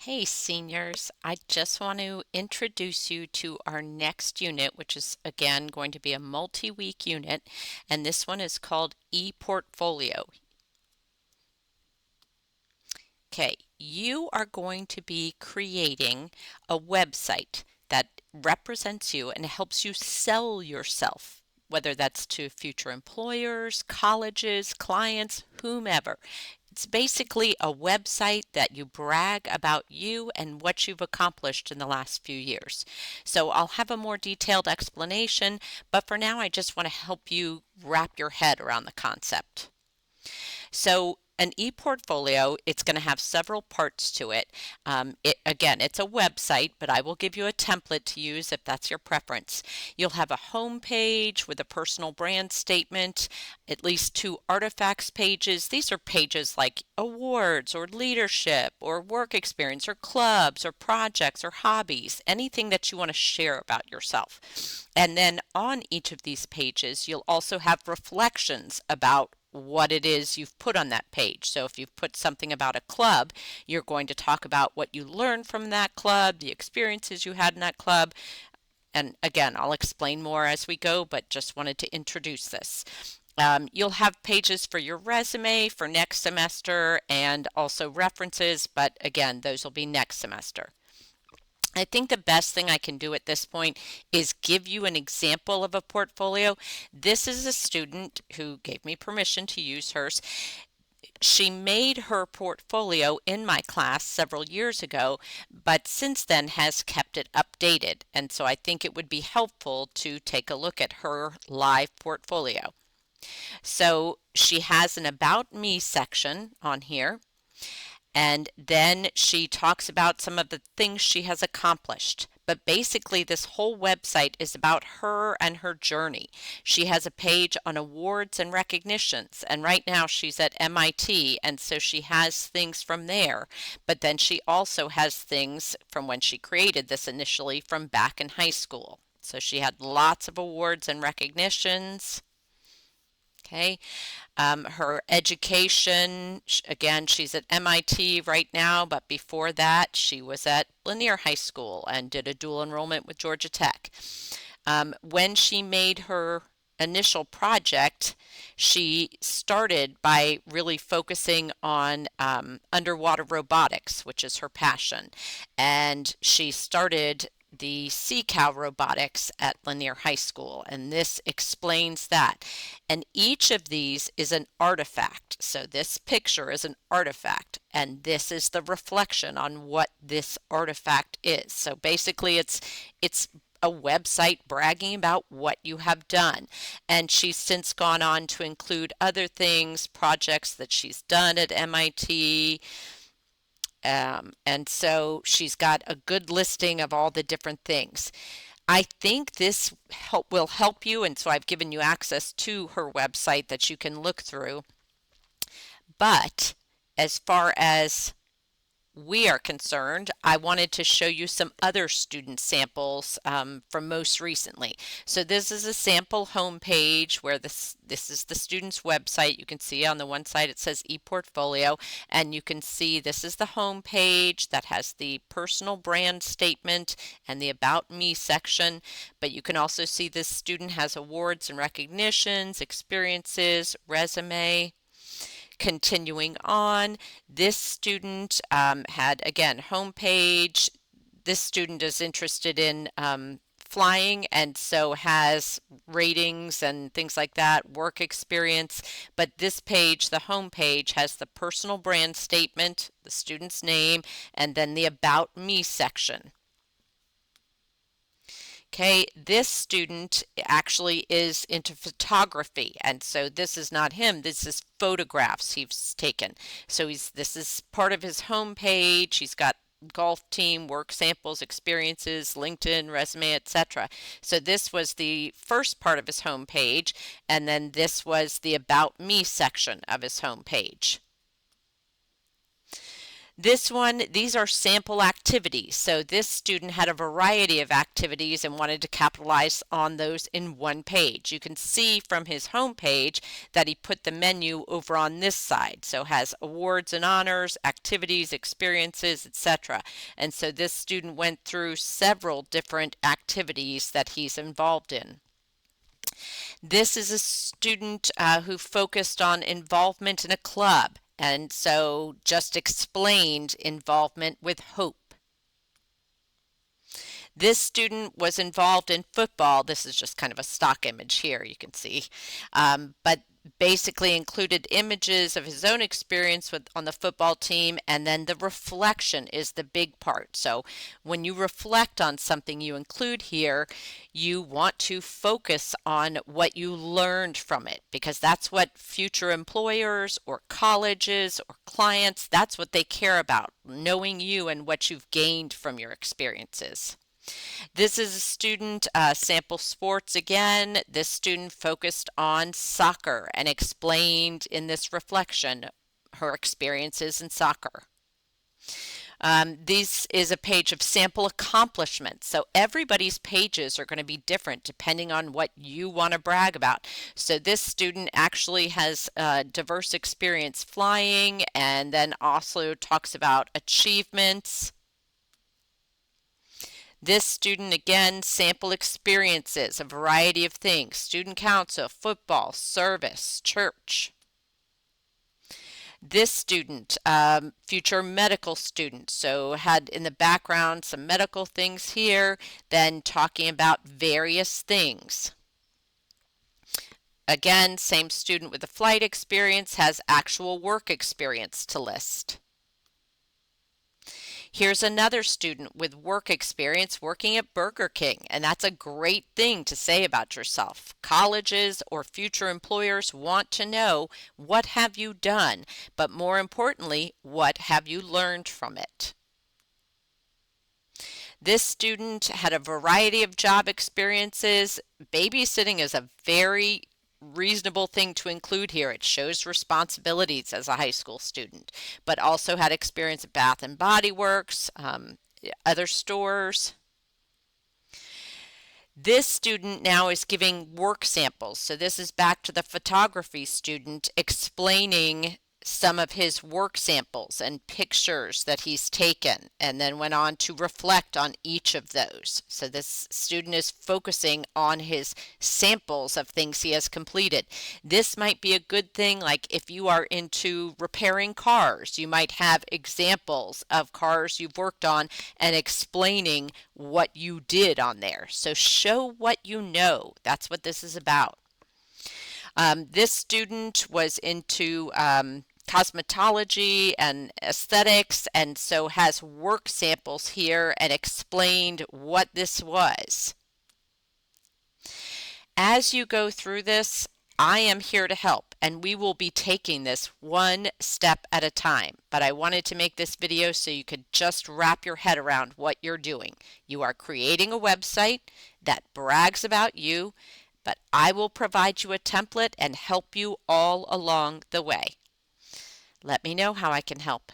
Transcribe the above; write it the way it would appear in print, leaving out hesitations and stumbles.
Hey seniors, I just want to introduce you to our next unit, which is again going to be a multi-week unit, and this one is called ePortfolio. Okay, you are going to be creating a website that represents you and helps you sell yourself, whether that's to future employers, colleges, clients, whomever. It's basically a website that you brag about you and what you've accomplished in the last few years. So I'll have a more detailed explanation, but for now I just want to help you wrap your head around the concept. So an e-portfolio, it's going to have several parts to it. Again, it's a website, but I will give you a template to use if that's your preference. You'll have a home page with a personal brand statement, at least two artifacts pages. These are pages like awards or leadership or work experience or clubs or projects or hobbies, anything that you want to share about yourself. And then on each of these pages, you'll also have reflections about what it is you've put on that page. So if you've put something about a club, you're going to talk about what you learned from that club, the experiences you had in that club. And again, I'll explain more as we go, but just wanted to introduce this. You'll have pages for your resume for next semester and also references, but again, those will be next semester. I think the best thing I can do at this point is give you an example of a portfolio. This is a student who gave me permission to use hers. She made her portfolio in my class several years ago, but since then has kept it updated. And so I think it would be helpful to take a look at her live portfolio. So she has an About Me section on here. And then she talks about some of the things she has accomplished. But basically, this whole website is about her and her journey. She has a page on awards and recognitions, and right now she's at MIT, and so she has things from there. But then she also has things from when she created this initially from back in high school. So she had lots of awards and recognitions. Okay, her education, again, she's at MIT right now, but before that, she was at Lanier High School and did a dual enrollment with Georgia Tech. When she made her initial project, she started by really focusing on underwater robotics, which is her passion. And she started the Sea Cow robotics at Lanier High School, and this explains that. And each of these is an artifact. So this picture is an artifact, and this is the reflection on what this artifact is. So basically it's a website bragging about what you have done. And she's since gone on to include other things, projects that she's done at MIT, and so she's got a good listing of all the different things. I think this will help you, and so I've given you access to her website that you can look through. But as far as we are concerned, I wanted to show you some other student samples from most recently. So this is a sample home page where this is the student's website. You can see on the one side it says ePortfolio, and you can see this is the home page that has the personal brand statement and the About Me section. But you can also see this student has awards and recognitions, experiences, resume. Continuing on, this student had, again, homepage. This student is interested in flying and so has ratings and things like that, work experience. But this page, the home page, has the personal brand statement, the student's name, and then the About Me section. Okay, this student actually is into photography, and so this is not him. This is photographs he's taken. So this is part of his home page. He's got golf team, work samples, experiences, LinkedIn, resume, etc. So this was the first part of his home page, and then this was the About Me section of his home page. These are sample activities. So this student had a variety of activities and wanted to capitalize on those in one page. You can see from his home page that he put the menu over on this side. So has awards and honors, activities, experiences, etc. And so this student went through several different activities that he's involved in. This is a student who focused on involvement in a club, and so just explained involvement with hope. This student was involved in football. This is just kind of a stock image here, you can see, but basically included images of his own experience on the football team, and then the reflection is the big part. So when you reflect on something you include here, you want to focus on what you learned from it, because that's what future employers or colleges or clients, that's what they care about, knowing you and what you've gained from your experiences. This is a student sample sports again. This student focused on soccer and explained in this reflection her experiences in soccer. This is a page of sample accomplishments. So everybody's pages are going to be different depending on what you want to brag about. So this student actually has diverse experience flying, and then also talks about achievements. This student, again, sample experiences, a variety of things, student council, football, service, church. This student, future medical student, so had in the background some medical things here, then talking about various things. Again, same student with the flight experience has actual work experience to list. Here's another student with work experience working at Burger King, and that's a great thing to say about yourself. Colleges or future employers want to know, what have you done? But more importantly, what have you learned from it? This student had a variety of job experiences. Babysitting is a very reasonable thing to include here. It shows responsibilities as a high school student, but also had experience at Bath and Body Works, other stores. This student now is giving work samples. So this is back to the photography student explaining some of his work samples and pictures that he's taken, and then went on to reflect on each of those. So this student is focusing on his samples of things he has completed. This might be a good thing, like if you are into repairing cars, you might have examples of cars you've worked on and explaining what you did on there. So show what you know. That's what this is about. This student was into cosmetology and aesthetics, and so has work samples here and explained what this was. As you go through this, I am here to help, and we will be taking this one step at a time. But I wanted to make this video so you could just wrap your head around what you're doing. You are creating a website that brags about you, but I will provide you a template and help you all along the way. Let me know how I can help.